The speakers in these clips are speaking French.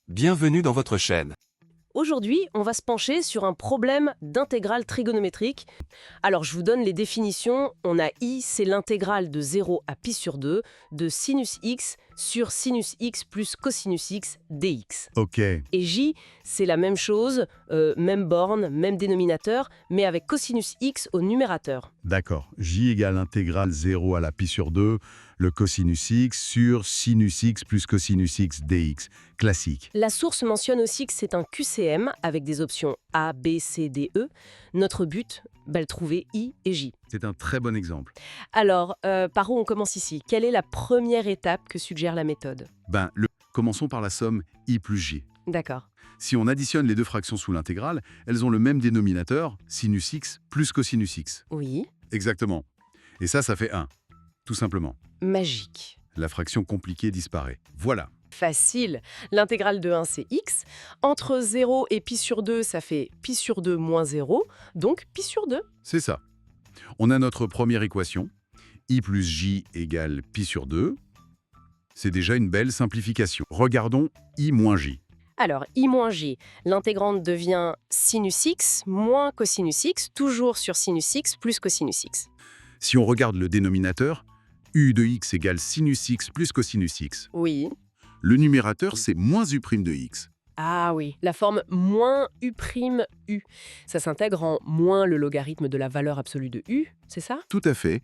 Bienvenue dans votre chaîne. Aujourd'hui, on va se pencher sur un problème d'intégrale trigonométrique. Alors, je vous donne les définitions. On a I, c'est l'intégrale de 0 à pi sur 2 de sinus x sur sinus x plus cosinus x dx. Ok, Et J, c'est la même chose, même borne, même dénominateur, mais avec cosinus x au numérateur. d'accord. J égale intégrale 0 à la pi sur 2, le cosinus x sur sinus x plus cosinus x dx. Classique. La source mentionne aussi que c'est un QCM avec des options A, B, C, D, E. Notre but, le trouver I et J. C'est un très bon exemple. Alors, par où on commence ici? Quelle est la première étape que suggère la méthode? Commençons par la somme i plus j. D'accord. Si on additionne les deux fractions sous l'intégrale, elles ont le même dénominateur, sinus x plus cosinus x. Oui. Exactement. Et ça fait 1. Tout simplement. Magique. La fraction compliquée disparaît. Voilà. Facile. L'intégrale de 1, c'est x. Entre 0 et pi sur 2, ça fait pi sur 2 moins 0, donc pi sur 2. C'est ça. On a notre première équation. I plus j égale pi sur 2. C'est déjà une belle simplification. Regardons i moins j. Alors, i moins j, l'intégrante devient sinus x moins cosinus x, toujours sur sinus x plus cosinus x. Si on regarde le dénominateur, u de x égale sinus x plus cosinus x. Oui. Le numérateur, c'est moins u' de x. Ah oui, la forme moins u', u. Ça s'intègre en moins le logarithme de la valeur absolue de u, c'est ça? Tout à fait.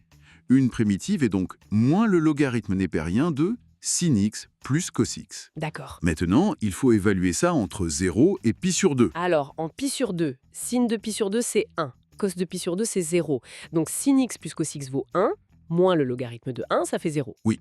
Une primitive est donc moins le logarithme népérien de sin x plus cos x. D'accord. Maintenant, il faut évaluer ça entre 0 et pi sur 2. Alors, en pi sur 2, sin de pi sur 2, c'est 1. Cos de pi sur 2, c'est 0. Donc, sin x plus cos x vaut 1, moins le logarithme de 1, ça fait 0. Oui.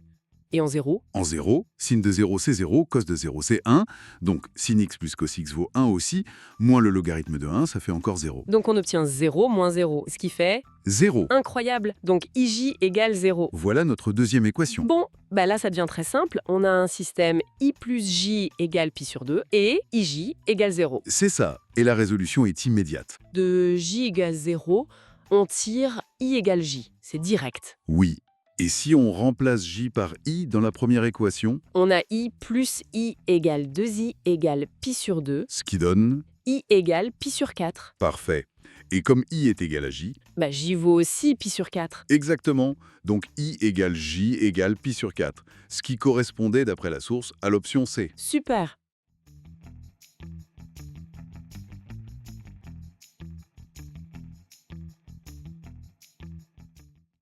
Et en 0? En 0, sin de 0 c'est 0, cos de 0 c'est 1, donc sin x plus cos x vaut 1 aussi, moins le logarithme de 1, ça fait encore 0. Donc, on obtient 0 moins 0, ce qui fait 0. incroyable. Donc, ij égale 0. Voilà notre deuxième équation. Bon, là, ça devient très simple. On a un système i plus j égale pi sur 2 et ij égale 0. C'est ça, et la résolution est immédiate. De j égale 0, on tire i égale j. C'est direct. Oui. Et si on remplace j par i dans la première équation, On a i plus i égale 2i égale pi sur 2, ce qui donne... i égale pi sur 4. Parfait. Et comme i est égal à j, J vaut aussi pi sur 4. exactement, donc i égale j égale pi sur 4, ce qui correspondait, d'après la source, à l'option C. Super.